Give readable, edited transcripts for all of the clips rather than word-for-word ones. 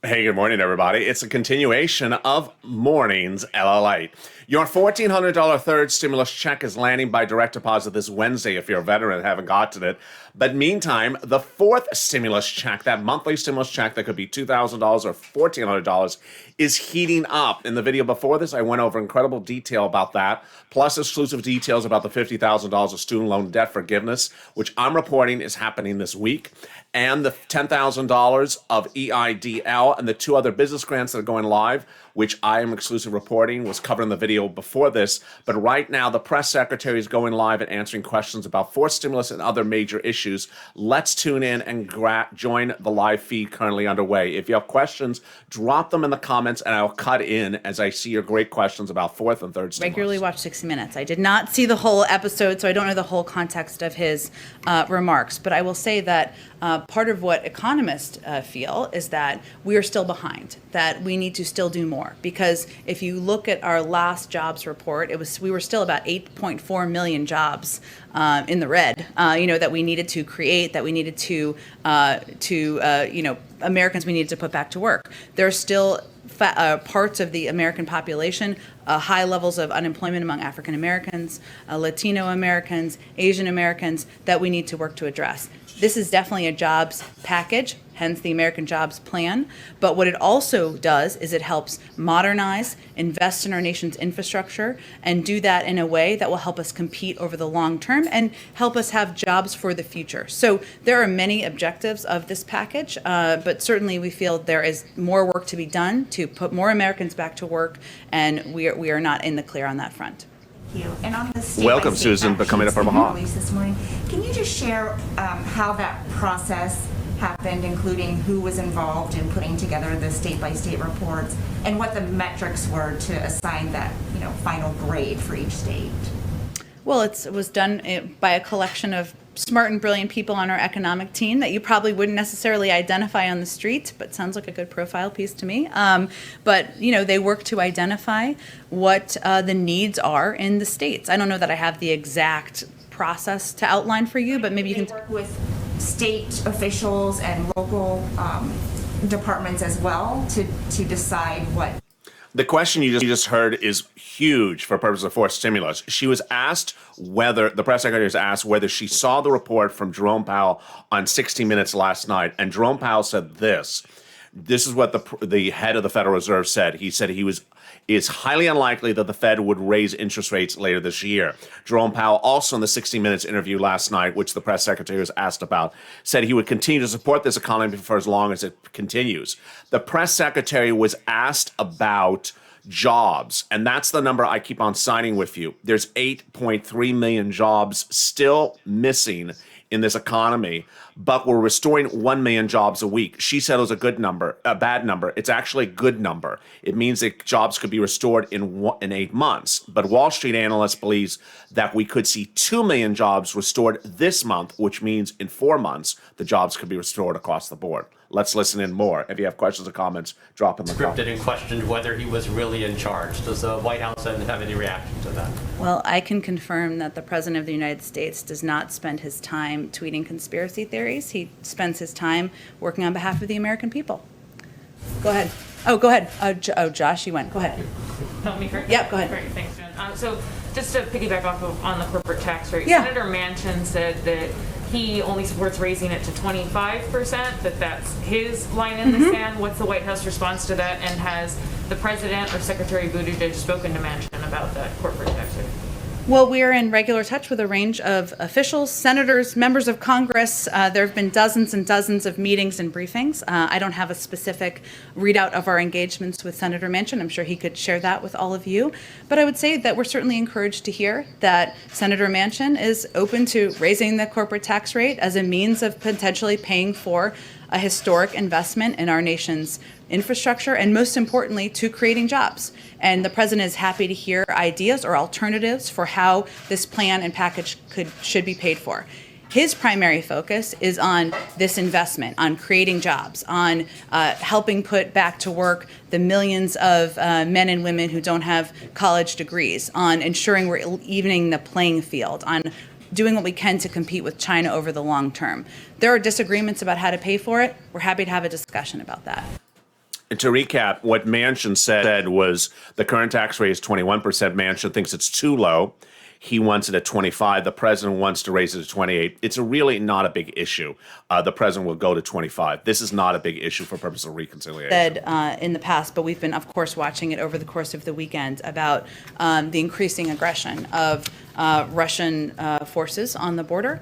Hey, good morning, everybody. It's a continuation of Morning's LALATE. Your $1,400 third stimulus check is landing by direct deposit this Wednesday if you're a veteran and haven't gotten it. But meantime, the fourth stimulus check, that monthly stimulus check that could be $2,000 or $1,400, is heating up. In the video before this, I went over incredible detail about that, plus exclusive details about the $50,000 of student loan debt forgiveness, which I'm reporting is happening this week, and the $10,000 of EIDL and the two other business grants that are going live, which I am exclusive reporting, was covered in the video before this. But right now, the press secretary is going live and answering questions about fourth stimulus and other major issues. Let's tune in and join the live feed currently underway. If you have questions, drop them in the comments and I'll cut in as I see your great questions about fourth and third stimulus. Regularly watch 60 Minutes. I did not see the whole episode, so I don't know the whole context of his remarks. But I will say that part of what economists feel is that we are still behind, that we need to still do more. Because if you look at our last jobs report, we were still about 8.4 million jobs in the red, that we needed to create, that we needed to Americans we needed to put back to work. There are still parts of the American population, high levels of unemployment among African Americans, Latino Americans, Asian Americans, that we need to work to address. This is definitely a jobs package, hence the American Jobs Plan. But what it also does is it helps modernize, invest in our nation's infrastructure, and do that in a way that will help us compete over the long term and help us have jobs for the future. So there are many objectives of this package, but certainly we feel there is more work to be done to put more Americans back to work, and we are not in the clear on that front. You. And on the welcome, Susan, for coming up from Omaha. This morning, can you just share how that process happened, including who was involved in putting together the state-by-state reports, and what the metrics were to assign that, final grade for each state? Well, it was done by a collection of smart and brilliant people on our economic team that you probably wouldn't necessarily identify on the street, but sounds like a good profile piece to me. But they work to identify what the needs are in the states. I don't know that I have the exact process to outline for you, but maybe you can work with state officials and local departments as well to decide what. The question you just heard is huge for purposes of fourth stimulus. She was asked the press secretary was asked whether she saw the report from Jerome Powell on 60 Minutes last night. And Jerome Powell said this. This is what the head of the Federal Reserve said. He said it's highly unlikely that the Fed would raise interest rates later this year. Jerome Powell, also in the 60 Minutes interview last night, which the press secretary was asked about, said he would continue to support this economy for as long as it continues. The press secretary was asked about jobs, and that's the number I keep on signing with you. There's 8.3 million jobs still missing in this economy, but we're restoring 1 million jobs a week. She said it was a bad number. It's actually a good number. It means that jobs could be restored in 8 months. But Wall Street analysts believes that we could see 2 million jobs restored this month, which means in 4 months, the jobs could be restored across the board. Let's listen in more. If you have questions or comments, drop in the comments. Scripted and questioned whether he was really in charge. Does the White House have any reaction to that? Well, I can confirm that the President of the United States does not spend his time tweeting conspiracy theories. He spends his time working on behalf of the American people. Go ahead. Oh, go ahead. Josh, you went. Go ahead. Help me first? Yeah, go ahead. Great, thanks, Jen. So just to piggyback off on the corporate tax rate, Yeah. Senator Manchin said that he only supports raising it to 25%, that's his line in the sand. What's the White House response to that? And has the President or Secretary Buttigieg spoken to Manchin about that corporate tax rate? Well, we are in regular touch with a range of officials, senators, members of Congress. There have been dozens and dozens of meetings and briefings. I don't have a specific readout of our engagements with Senator Manchin. I'm sure he could share that with all of you. But I would say that we're certainly encouraged to hear that Senator Manchin is open to raising the corporate tax rate as a means of potentially paying for a historic investment in our nation's infrastructure, and most importantly, to creating jobs. And the president is happy to hear ideas or alternatives for how this plan and package should be paid for. His primary focus is on this investment, on creating jobs, on helping put back to work the millions of men and women who don't have college degrees, on ensuring we're evening the playing field, on doing what we can to compete with China over the long term. There are disagreements about how to pay for it. We're happy to have a discussion about that. To recap, what Manchin said was the current tax rate is 21%. Manchin thinks it's too low. He wants it at 25. The president wants to raise it to 28. It's really not a big issue. The president will go to 25. This is not a big issue for purpose of reconciliation. Said in the past, but we've been, of course, watching it over the course of the weekend about the increasing aggression of Russian forces on the border.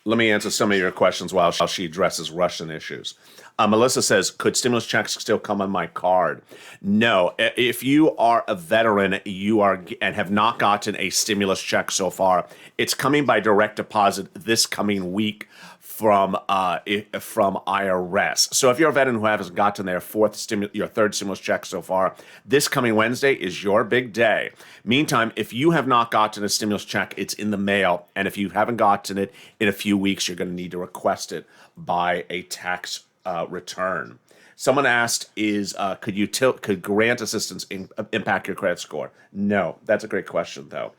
Let me answer some of your questions while she addresses Russian issues. Melissa says, could stimulus checks still come on my card? No. If you are a veteran, and have not gotten a stimulus check so far, it's coming by direct deposit this coming week from IRS. So if you're a veteran who hasn't gotten your third stimulus check so far, this coming Wednesday is your big day. Meantime, if you have not gotten a stimulus check, it's in the mail. And if you haven't gotten it in a few weeks, you're going to need to request it by a tax return. Someone asked, could grant assistance impact your credit score? No. That's a great question, though.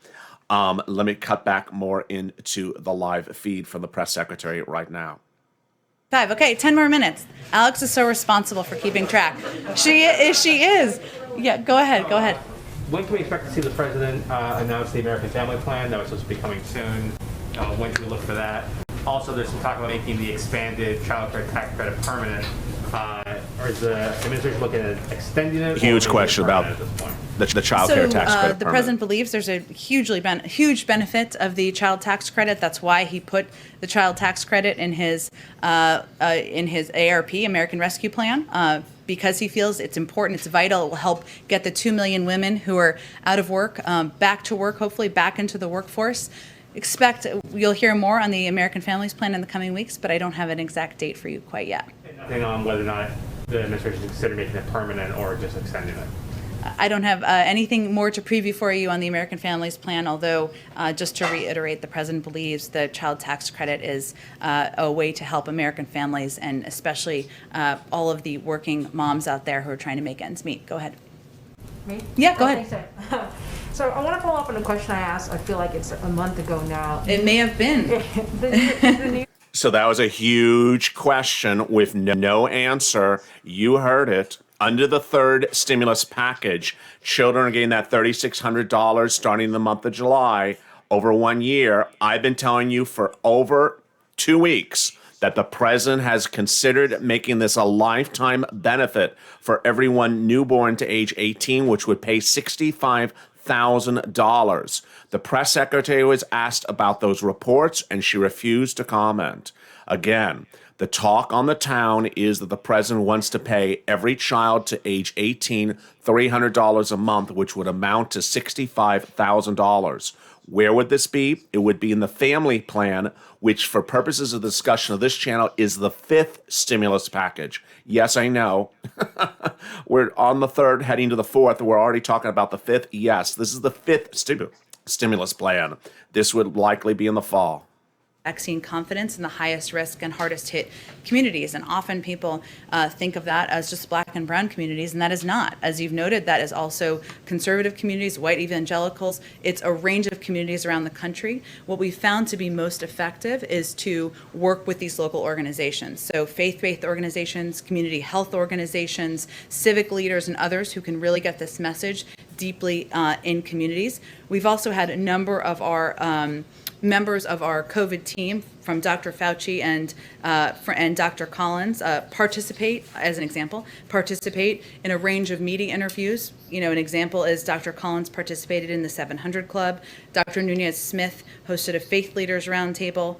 Let me cut back more into the live feed from the press secretary right now. 5. Okay, 10 more minutes. Alex is so responsible for keeping track. She is. Yeah, go ahead. When can we expect to see the president announce the American Family Plan? That was supposed to be coming soon. When can we look for that? Also, there's some talk about making the expanded child care tax credit permanent. Or is the administration looking at extending it? Huge question about at this point? the child care tax credit. The president believes there's a huge benefit of the child tax credit. That's why he put the child tax credit in his ARP, American Rescue Plan. Because he feels it's important, it's vital, it will help get the 2 million women who are out of work back to work, hopefully back into the workforce. You'll hear more on the American Families Plan in the coming weeks, but I don't have an exact date for you quite yet. Nothing on whether or not the administration is considering making it permanent or just extending it. I don't have anything more to preview for you on the American Families Plan, although just to reiterate, the president believes the child tax credit is a way to help American families and especially all of the working moms out there who are trying to make ends meet. Go ahead. Me? Yeah, go ahead. Thanks. So I want to follow up on a question I asked, I feel like it's a month ago now. It may have been. The new So that was a huge question with no answer. You heard it. Under the third stimulus package, children are getting that $3,600 starting in the month of July over 1 year. I've been telling you for over 2 weeks that the president has considered making this a lifetime benefit for everyone newborn to age 18, which would pay $65,000. The press secretary was asked about those reports, and she refused to comment. Again, the talk on the town is that the president wants to pay every child to age 18 $300 a month, which would amount to $65,000. Where would this be? It would be in the family plan, which for purposes of the discussion of this channel is the fifth stimulus package. Yes, I know. We're on the third, heading to the fourth. We're already talking about the fifth. Yes, this is the fifth stimulus plan. This would likely be in the fall. Vaccine confidence in the highest risk and hardest hit communities. And often people think of that as just black and brown communities, and that is not. As you've noted, that is also conservative communities, white evangelicals. It's a range of communities around the country. What we found to be most effective is to work with these local organizations. So faith-based organizations, community health organizations, civic leaders, and others who can really get this message deeply in communities. We've also had a number of our members of our COVID team, from Dr. Fauci and Dr. Collins, participate in a range of media interviews. You know, an example is Dr. Collins participated in the 700 Club. Dr. Nunez-Smith hosted a faith leaders roundtable.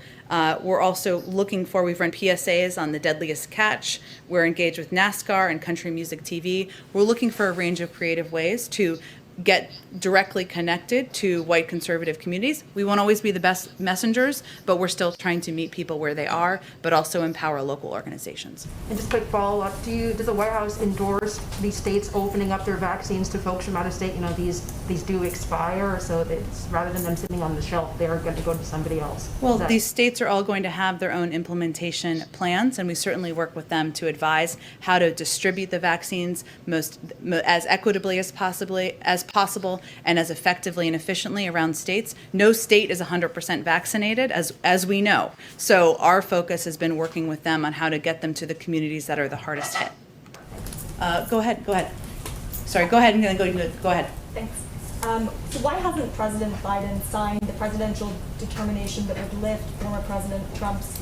We're also we've run PSAs on the deadliest catch. We're engaged with NASCAR and Country Music TV. We're looking for a range of creative ways to get directly connected to white conservative communities. We won't always be the best messengers, but we're still trying to meet people where they are, but also empower local organizations. And just a quick follow-up, does the White House endorse these states opening up their vaccines to folks from out of state? You know, these do expire, so that it's, rather than them sitting on the shelf, they're going to go to somebody else. Well, these states are all going to have their own implementation plans, and we certainly work with them to advise how to distribute the vaccines as equitably as possible and as effectively and efficiently around states. No state is 100% vaccinated, as we know. So our focus has been working with them on how to get them to the communities that are the hardest hit. Go ahead. Sorry, go ahead and then go ahead. Thanks. So why hasn't President Biden signed the presidential determination that would lift former President Trump's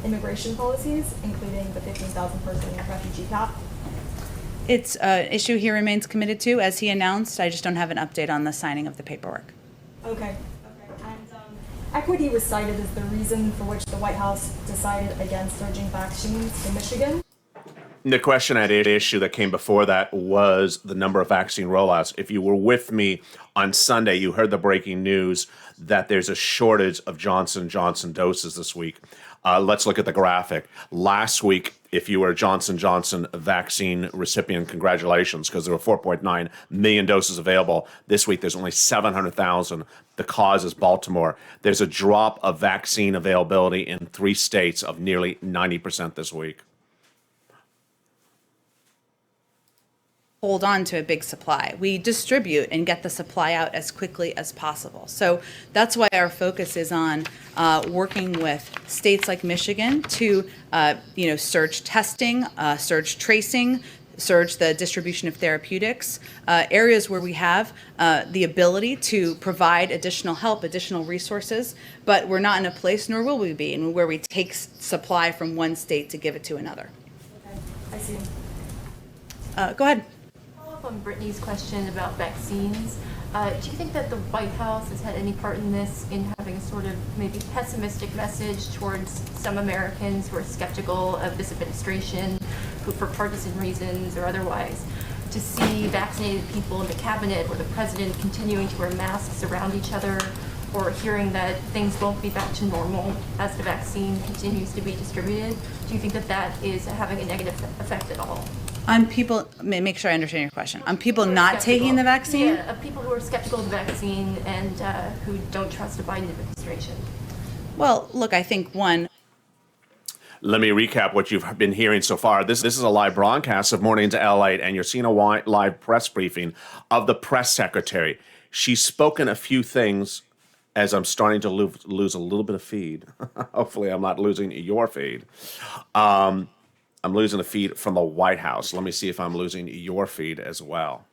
immigration policies, including the 15,000 person refugee cap? It's an issue he remains committed to, as he announced. I just don't have an update on the signing of the paperwork. Okay. And equity was cited as the reason for which the White House decided against urging vaccines in Michigan. The question at issue that came before that was the number of vaccine rollouts. If you were with me on Sunday, you heard the breaking news that there's a shortage of Johnson & Johnson doses this week. Let's look at the graphic. Last week, if you were a Johnson & Johnson vaccine recipient, congratulations, because there were 4.9 million doses available. This week, there's only 700,000. The cause is Baltimore. There's a drop of vaccine availability in 3 states of nearly 90% this week. Hold on to a big supply. We distribute and get the supply out as quickly as possible. So that's why our focus is on working with states like Michigan to, surge testing, surge tracing, surge the distribution of therapeutics, areas where we have the ability to provide additional help, additional resources, but we're not in a place, nor will we be, where we take supply from one state to give it to another. Okay, I see. Go ahead. On Brittany's question about vaccines, do you think that the White House has had any part in this, in having a sort of maybe pessimistic message towards some Americans who are skeptical of this administration, who for partisan reasons or otherwise, to see vaccinated people in the cabinet or the president continuing to wear masks around each other, or hearing that things won't be back to normal as the vaccine continues to be distributed? Do you think that that is having a negative effect at all? On people, make sure I understand your question. On people not taking the vaccine? Yeah, of people who are skeptical of the vaccine and who don't trust the Biden administration. Well, look, I think one. Let me recap what you've been hearing so far. This is a live broadcast of Mornings LALATE, and you're seeing a live press briefing of the press secretary. She's spoken a few things as I'm starting to lose a little bit of feed. Hopefully I'm not losing your feed. I'm losing a feed from the White House. Let me see if I'm losing your feed as well.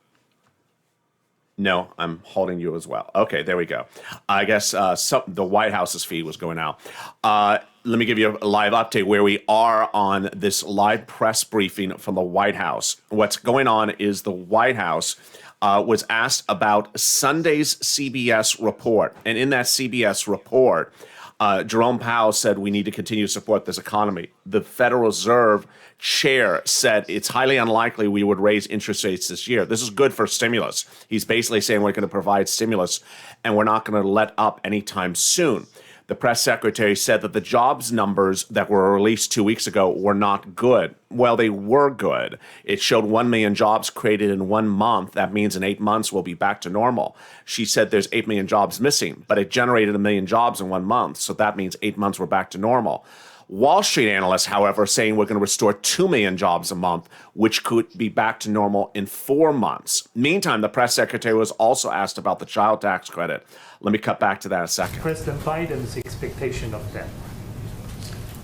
No, I'm holding you as well. Okay, there we go. I guess the White House's feed was going out. Let me give you a live update where we are on this live press briefing from the White House. What's going on is the White House was asked about Sunday's CBS report. And in that CBS report, Jerome Powell said we need to continue to support this economy. The Federal Reserve chair said it's highly unlikely we would raise interest rates this year. This is good for stimulus. He's basically saying we're going to provide stimulus and we're not going to let up anytime soon. The press secretary said that the jobs numbers that were released 2 weeks ago were not good. Well, they were good. It showed 1 million jobs created in 1 month. That means in 8 months we'll be back to normal. She said there's 8 million jobs missing, but it generated 1 million jobs in 1 month. So that means 8 months we're back to normal. Wall Street analysts, however, are saying we're going to restore 2 million jobs a month, which could be back to normal in 4 months. Meantime, the press secretary was also asked about the child tax credit. Let me cut back to that in a second. President Biden's expectation of that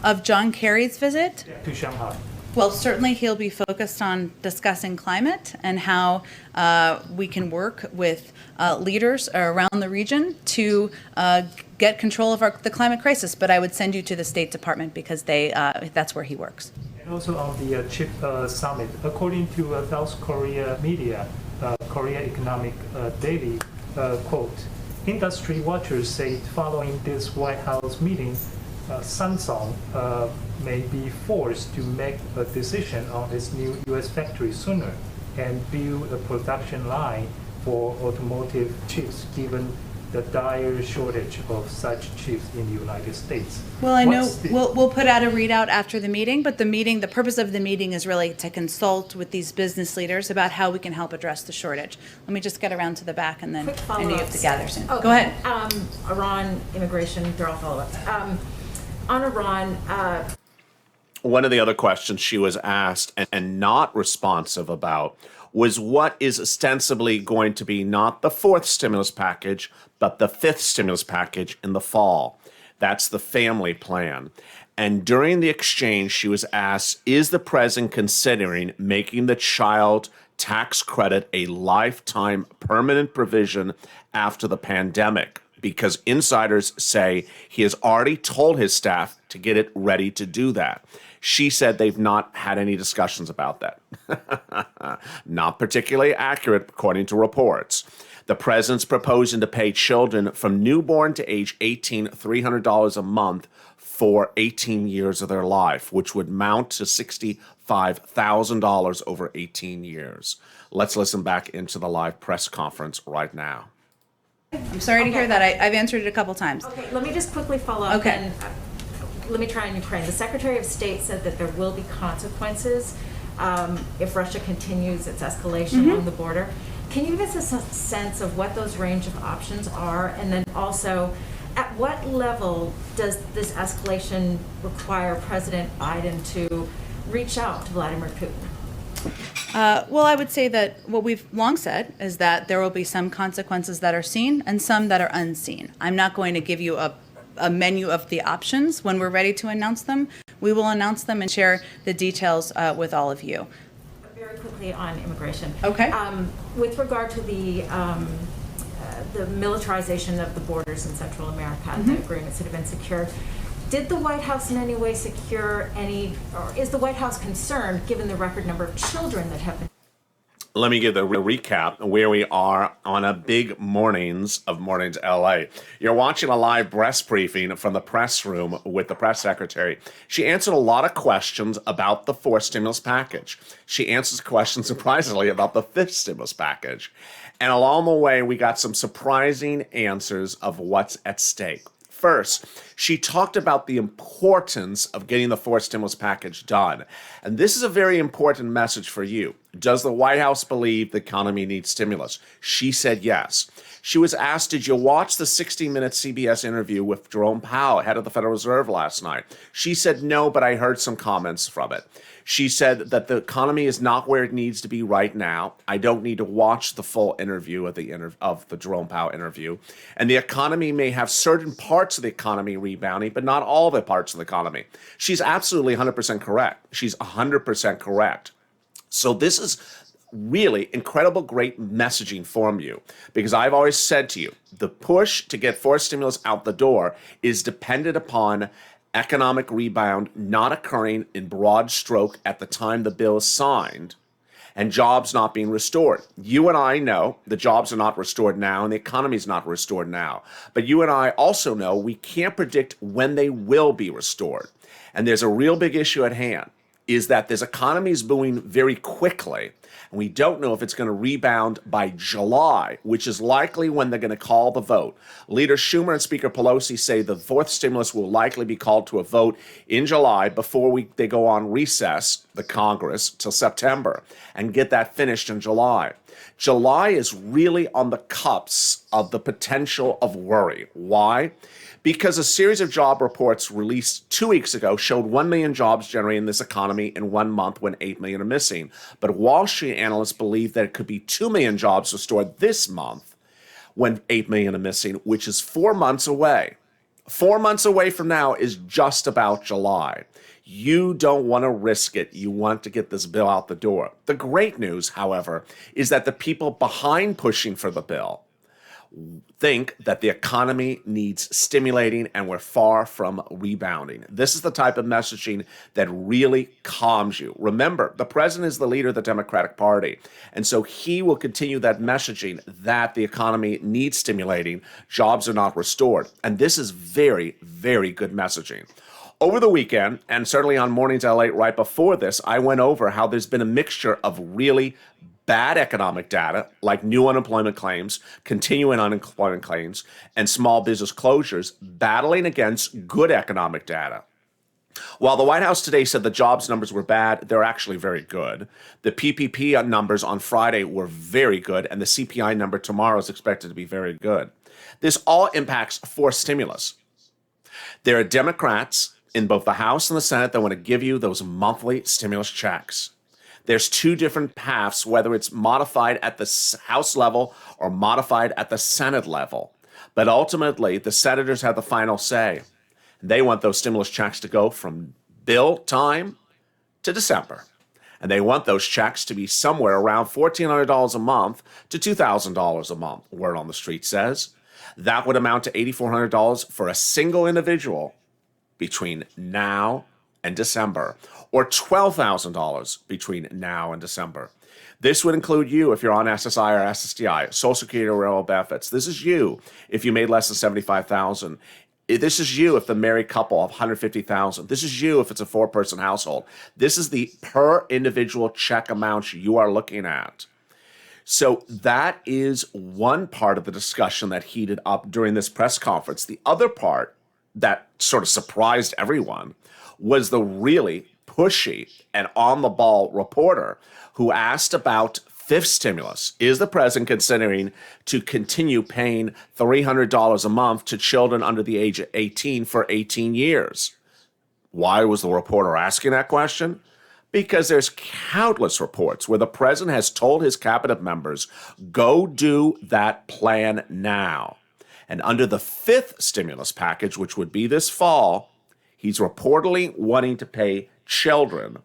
Of John Kerry's visit? to Shanghai. Well, certainly he'll be focused on discussing climate and how we can work with leaders around the region to get control of the climate crisis. But I would send you to the State Department because that's where he works. And also on the CHIP summit, according to South Korea media, Korea Economic Daily, quote, industry watchers say following this White House meeting, Samsung may be forced to make a decision on its new U.S. factory sooner and build a production line for automotive chips, given the dire shortage of such chips in the United States. Well, I know What's the- we'll put out a readout after the meeting, but the purpose of the meeting is really to consult with these business leaders about how we can help address the shortage. Let me just get around to the back and then Quick I know you have to follow-ups. gather soon. Oh, Go ahead. Iran, immigration, they're all follow-ups. On Iran, One of the other questions she was asked and not responsive about was what is ostensibly going to be not the 4th stimulus package, but the 5th stimulus package in the fall. That's the family plan. And during the exchange, she was asked, is the president considering making the child tax credit a lifetime permanent provision after the pandemic? Because insiders say he has already told his staff to get it ready to do that. She said they've not had any discussions about that. Not particularly accurate, according to reports. The president's proposing to pay children from newborn to age 18 $300 a month for 18 years of their life, which would mount to $65,000 over 18 years. Let's listen back into the live press conference right now. I'm sorry to hear that. I've answered it a couple times. Okay, let me just quickly follow up. Okay. And, let me try on Ukraine. The Secretary of State said that there will be consequences if Russia continues its escalation on the border. Can you give us a sense of what those range of options are? And then also, at what level does this escalation require President Biden to reach out to Vladimir Putin? Well, I would say that what we've long said is that there will be some consequences that are seen and some that are unseen. I'm not going to give you a menu of the options. When we're ready to announce them, we will announce them and share the details with all of you. Very quickly on immigration. Okay. With regard to the militarization of the borders in Central America, the agreements that have been secured, did the White House in any way secure any, or is the White House concerned given the record number of children that have been? Let me give the recap where we are on a big Mornings LA. You're watching a live press briefing from the press room with the press secretary. She answered a lot of questions about the fourth stimulus package. She answers questions, surprisingly, about the fifth stimulus package. And along the way, we got some surprising answers of what's at stake. First, she talked about the importance of getting the fourth stimulus package done. And this is a very important message for you. Does the White House believe the economy needs stimulus? She said yes. She was asked, did you watch the 60-minute CBS interview with Jerome Powell, head of the Federal Reserve, last night? She said no, but I heard some comments from it. She said that the economy is not where it needs to be right now. I don't need to watch the full interview of the Jerome Powell interview. And the economy may have certain parts of the economy rebounding, but not all the parts of the economy. She's absolutely 100% correct. She's 100% correct. So this is really incredible, great messaging from you, because I've always said to you, the push to get forced stimulus out the door is dependent upon economic rebound not occurring in broad stroke at the time the bill is signed and jobs not being restored. You and I know the jobs are not restored now and the economy is not restored now. But you and I also know we can't predict when they will be restored. And there's a real big issue at hand, is that this economy is booming very quickly. And we don't know if it's going to rebound by July, which is likely when they're going to call the vote. Leader Schumer and Speaker Pelosi say the fourth stimulus will likely be called to a vote in July before they go on recess, the Congress, till September, and get that finished in July. July is really on the cusp of the potential of worry. Why? Because a series of job reports released 2 weeks ago showed 1 million jobs generated in this economy in 1 month when 8 million are missing. But Wall Street analysts believe that it could be 2 million jobs restored this month when 8 million are missing, which is 4 months away. 4 months away from now is just about July. You don't want to risk it. You want to get this bill out the door. The great news, however, is that the people behind pushing for the bill think that the economy needs stimulating and we're far from rebounding. This is the type of messaging that really calms you. Remember, the president is the leader of the Democratic Party, and so he will continue that messaging that the economy needs stimulating, jobs are not restored. And this is very, very good messaging. Over the weekend, and certainly on Mornings LA right before this, I went over how there's been a mixture of really bad economic data, like new unemployment claims, continuing unemployment claims, and small business closures, battling against good economic data. While the White House today said the jobs numbers were bad, they're actually very good. The PPP numbers on Friday were very good, and the CPI number tomorrow is expected to be very good. This all impacts forced stimulus. There are Democrats in both the House and the Senate that want to give you those monthly stimulus checks. There's two different paths, whether it's modified at the House level or modified at the Senate level. But ultimately, the senators have the final say. They want those stimulus checks to go from bill time to December. And they want those checks to be somewhere around $1,400 a month to $2,000 a month, word on the street says. That would amount to $8,400 for a single individual between now and December, or $12,000 between now and December. This would include you if you're on SSI or SSDI, Social Security or Railroad benefits. This is you if you made less than $75,000. This is you if the married couple of $150,000. This is you if it's a 4-person household. This is the per individual check amount you are looking at. So that is one part of the discussion that heated up during this press conference. The other part that sort of surprised everyone was the really pushy and on-the-ball reporter who asked about fifth stimulus. Is the president considering to continue paying $300 a month to children under the age of 18 for 18 years? Why was the reporter asking that question? Because there's countless reports where the president has told his cabinet members, go do that plan now. And under the fifth stimulus package, which would be this fall, he's reportedly wanting to pay children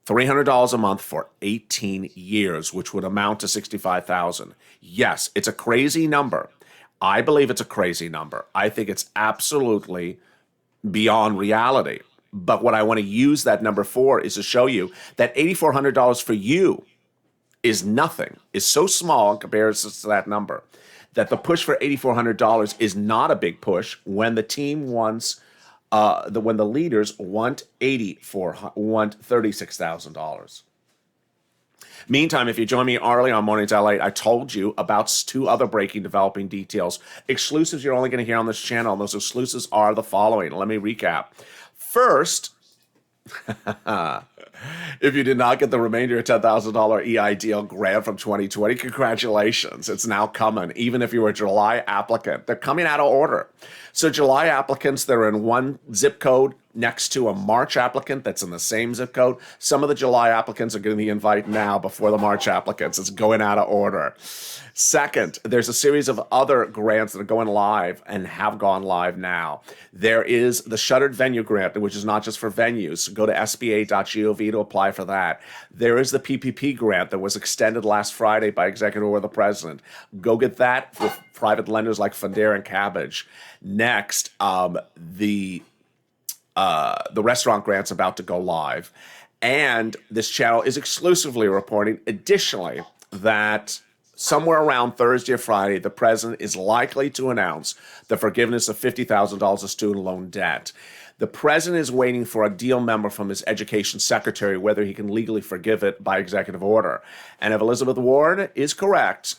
$300 a month for 18 years, which would amount to $65,000. Yes, it's a crazy number. I believe it's a crazy number. I think it's absolutely beyond reality. But what I want to use that number for is to show you that $8,400 for you is nothing, is so small in comparison to that number, that the push for $8,400 is not a big push when the team wants when the leaders want $36,000. Meantime, if you join me early on Mornings LALATE, I told you about 2 other breaking, developing details. Exclusives you're only going to hear on this channel, and those exclusives are the following. Let me recap. First, if you did not get the remainder of $10,000 EIDL grant from 2020, congratulations. It's now coming, even if you were a July applicant. They're coming out of order. So July applicants, they're in one zip code next to a March applicant that's in the same zip code. Some of the July applicants are getting the invite now before the March applicants. It's going out of order. Second, there's a series of other grants that are going live and have gone live now. There is the Shuttered Venue Grant, which is not just for venues. Go to sba.gov to apply for that. There is the PPP grant that was extended last Friday by executive order of the president. Go get that with private lenders like Fundera and Cabbage. Next, the restaurant grant's about to go live. And this channel is exclusively reporting, additionally, that somewhere around Thursday or Friday, the president is likely to announce the forgiveness of $50,000 of student loan debt. The president is waiting for a deal memo from his education secretary whether he can legally forgive it by executive order. And if Elizabeth Warren is correct,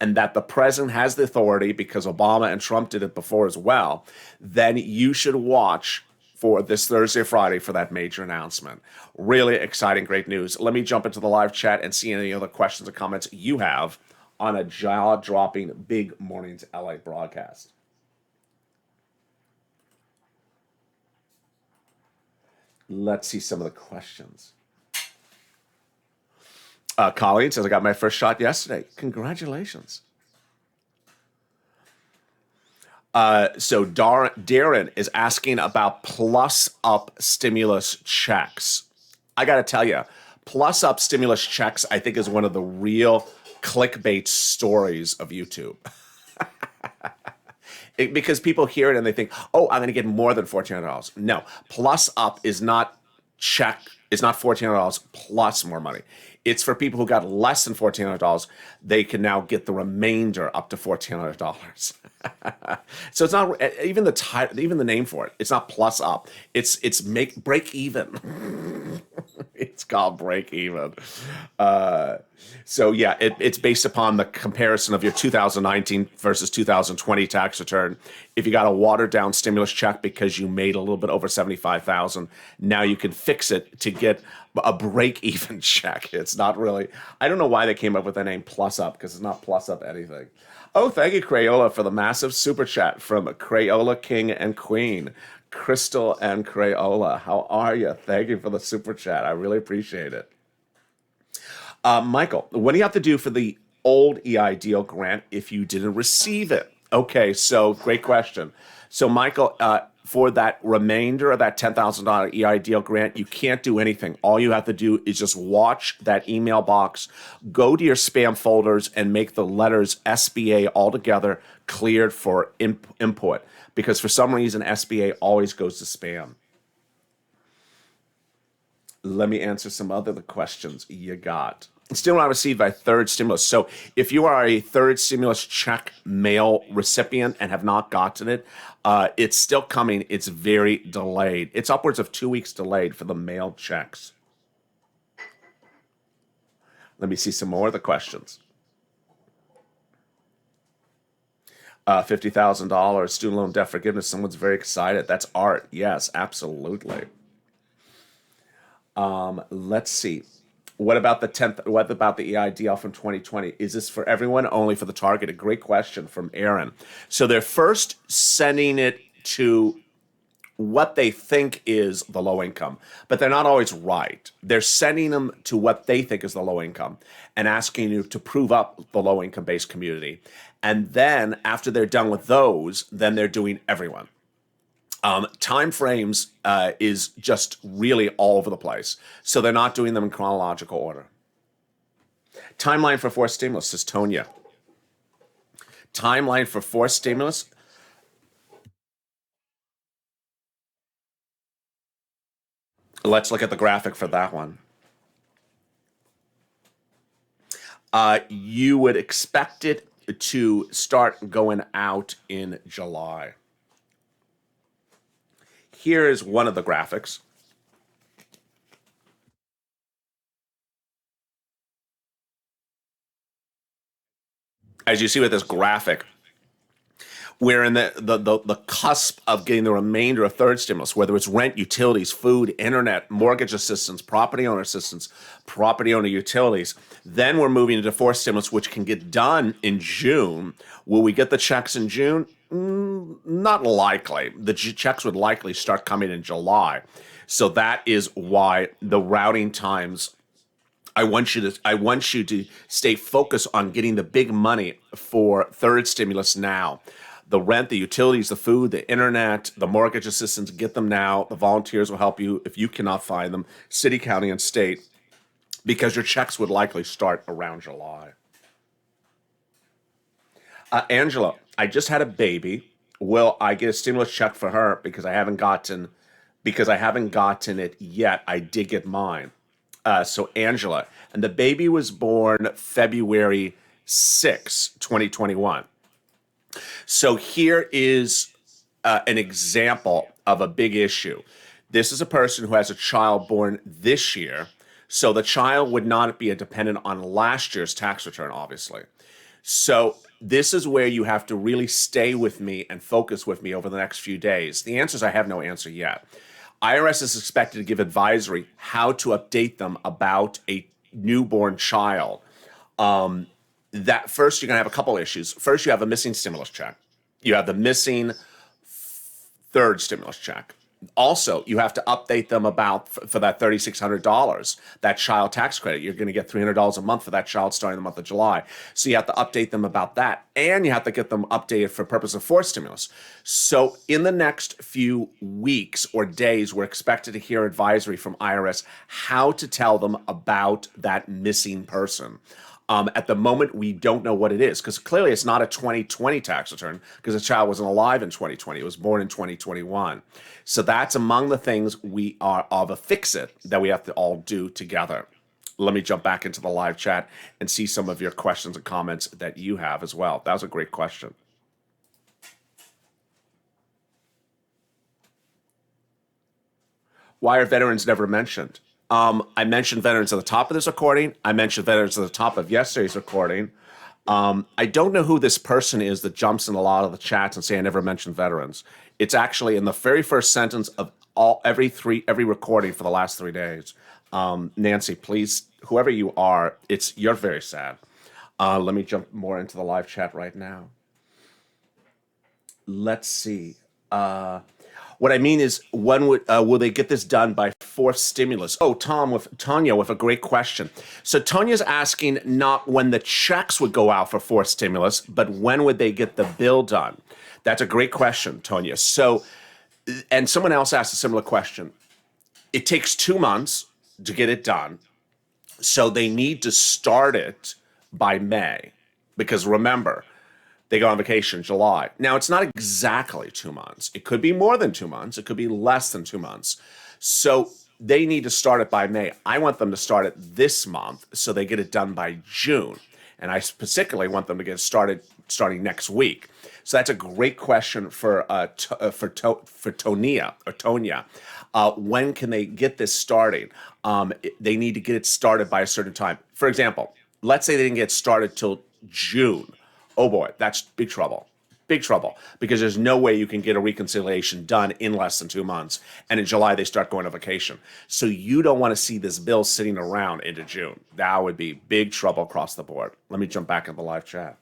and that the president has the authority because Obama and Trump did it before as well, then you should watch for this Thursday or Friday for that major announcement. Really exciting, great news. Let me jump into the live chat and see any other questions or comments you have on a jaw-dropping big Mornings LA broadcast. Let's see some of the questions. Colleen says, I got my first shot yesterday. Congratulations. So Darren is asking about plus-up stimulus checks. I got to tell you, plus-up stimulus checks, I think, is one of the real clickbait stories of YouTube. Because people hear it and they think, oh, I'm going to get more than $1,400. No, plus-up is not $1,400 plus more money. It's for people who got less than $1,400. They can now get the remainder up to $1,400. So it's not even the name for it. It's not plus up. It's break even. It's called break even. So yeah, it's based upon the comparison of your 2019 versus 2020 tax return. If you got a watered down stimulus check because you made a little bit over $75,000, now you can fix it to get a break even check. It's not really. I don't know why they came up with the name plus up, because it's not plus up anything. Oh, thank you, Crayola, for the massive super chat from Crayola King and Queen. Crystal and Crayola, how are you? Thank you for the super chat. I really appreciate it. Michael, what do you have to do for the old EIDL grant if you didn't receive it? Okay, so great question. So, Michael, for that remainder of that $10,000 EIDL grant, you can't do anything. All you have to do is just watch that email box, go to your spam folders, and make the letters SBA altogether cleared for input. Because for some reason, SBA always goes to spam. Let me answer some other questions you got. Still not received by third stimulus. So if you are a third stimulus check mail recipient and have not gotten it, it's still coming. It's very delayed. It's upwards of 2 weeks delayed for the mail checks. Let me see some more of the questions. $50,000 student loan debt forgiveness. Someone's very excited. That's art. Yes, absolutely. Let's see. What about the EIDL from 2020? Is this for everyone, only for the targeted? Great question from Aaron. So they're first sending it to what they think is the low income, but they're not always right. They're sending them to what they think is the low income and asking you to prove up the low income based community. And then after they're done with those, then they're doing everyone. Time frames is just really all over the place. So they're not doing them in chronological order. Timeline for forced stimulus, says Tonya. Timeline for forced stimulus. Let's look at the graphic for that one. You would expect it to start going out in July. Here is one of the graphics. As you see with this graphic, we're in the cusp of getting the remainder of third stimulus, whether it's rent, utilities, food, internet, mortgage assistance, property owner assistance, property owner utilities. Then we're moving into fourth stimulus, which can get done in June. Will we get the checks in June? Not likely. The checks would likely start coming in July. So that is why the routing times, I want you to stay focused on getting the big money for third stimulus now. The rent, the utilities, the food, the internet, the mortgage assistance, get them now. The volunteers will help you if you cannot find them, city, county, and state, because your checks would likely start around July. Angela, I just had a baby. Will I get a stimulus check for her because I haven't gotten it yet? I did get mine. So Angela, and the baby was born February 6, 2021. So here is an example of a big issue. This is a person who has a child born this year, so the child would not be a dependent on last year's tax return, obviously. So this is where you have to really stay with me and focus with me over the next few days. The answer is I have no answer yet. IRS is expected to give advisory how to update them about a newborn child. That first, you're going to have a couple issues. First, you have a missing stimulus check. You have the missing third stimulus check. Also, you have to update them about for that $3,600, that child tax credit. You're going to get $300 a month for that child starting the month of July. So you have to update them about that, and you have to get them updated for purpose of fourth stimulus. So in the next few weeks or days, we're expected to hear advisory from IRS how to tell them about that missing person. At the moment, we don't know what it is, because clearly it's not a 2020 tax return, because the child wasn't alive in 2020. It was born in 2021. So that's among the things we are of a fix-it that we have to all do together. Let me jump back into the live chat and see some of your questions and comments that you have as well. That was a great question. Why are veterans never mentioned? I mentioned veterans at the top of this recording. I mentioned veterans at the top of yesterday's recording. I don't know who this person is that jumps in a lot of the chats and say I never mentioned veterans. It's actually in the very first sentence of every recording for the last 3 days. Nancy, please, whoever you are, you're very sad. Let me jump more into the live chat right now. Let's see. What I mean is, when will they get this done by fourth stimulus? Oh, Tanya with a great question. So Tanya's asking not when the checks would go out for fourth stimulus, but when would they get the bill done? That's a great question, Tanya. So And someone else asked a similar question. It takes 2 months to get it done, so they need to start it by May, because remember, they go on vacation in July. Now, it's not exactly 2 months. It could be more than 2 months. It could be less than 2 months. So they need to start it by May. I want them to start it this month so they get it done by June. And I particularly want them to get started starting next week. So that's a great question for Tonya. When can they get this started? They need to get it started by a certain time. For example, let's say they didn't get started till June. Oh boy, that's big trouble. Big trouble, because there's no way you can get a reconciliation done in less than 2 months. And in July, they start going on vacation. So you don't want to see this bill sitting around into June. That would be big trouble across the board. Let me jump back in the live chat.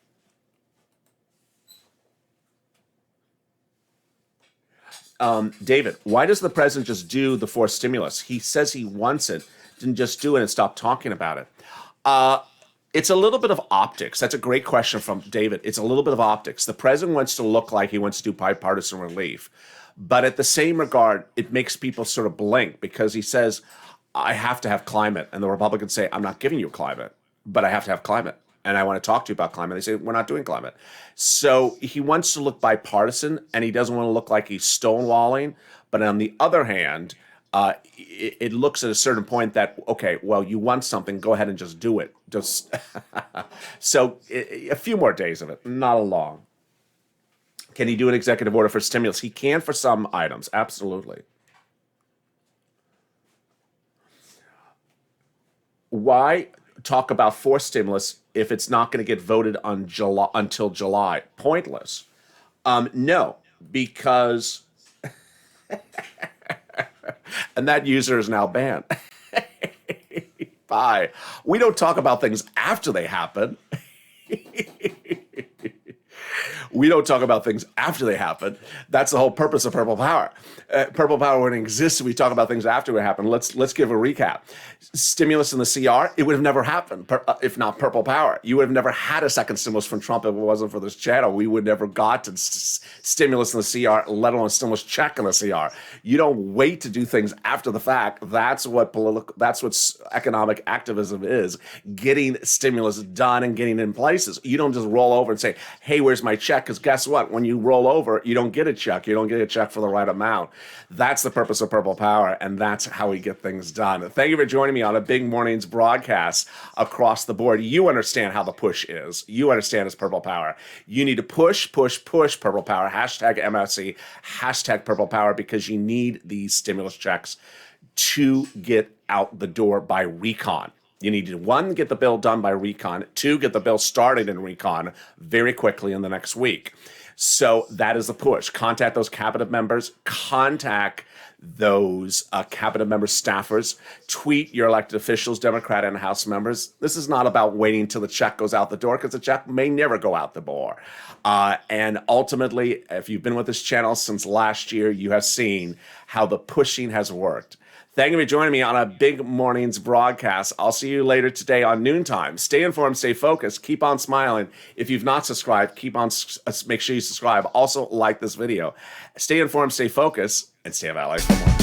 David, why does the president just do the forced stimulus? He says he wants it, didn't just do it and stop talking about it. It's a little bit of optics. That's a great question from David. It's a little bit of optics. The president wants to look like he wants to do bipartisan relief. But at the same regard, it makes people sort of blink, because he says, I have to have climate. And the Republicans say, I'm not giving you climate, but I have to have climate. And I want to talk to you about climate. They say, we're not doing climate. So he wants to look bipartisan, and he doesn't want to look like he's stonewalling. But on the other hand, it looks at a certain point that, okay, well, you want something, go ahead and just do it. Just so a few more days of it, not long. Can he do an executive order for stimulus? He can for some items, absolutely. Why talk about forced stimulus if it's not going to get voted on until July? Pointless. No, because and that user is now banned. Bye. We don't talk about things after they happen. We don't talk about things after they happen. That's the whole purpose of Purple Power. Purple Power wouldn't exist if we talk about things after it happened. Let's give a recap. Stimulus in the CR, it would have never happened if not Purple Power. You would have never had a second stimulus from Trump if it wasn't for this channel. We would never got to stimulus in the CR, let alone a stimulus check in the CR. You don't wait to do things after the fact. That's what economic activism is, getting stimulus done and getting it in places. You don't just roll over and say, hey, where's my check? Because guess what? When you roll over, you don't get a check. You don't get a check for the right amount. That's the purpose of Purple Power, and that's how we get things done. Thank you for joining me on a Big Mornings broadcast across the board. You understand how the push is. You understand it's Purple Power. You need to push Purple Power. Hashtag MSC, hashtag Purple Power, because you need these stimulus checks to get out the door by recon. You need to, 1, get the bill done by recon, 2, get the bill started in recon very quickly in the next week. So that is the push. Contact those cabinet members. Contact those cabinet member staffers. Tweet your elected officials, Democrat and House members. This is not about waiting till the check goes out the door, because the check may never go out the door. And ultimately, if you've been with this channel since last year, you have seen how the pushing has worked. Thank you for joining me on a Big Mornings broadcast. I'll see you later today on noontime. Stay informed, stay focused, keep on smiling. If you've not subscribed, make sure you subscribe. Also, like this video. Stay informed, stay focused, and stay about life for more.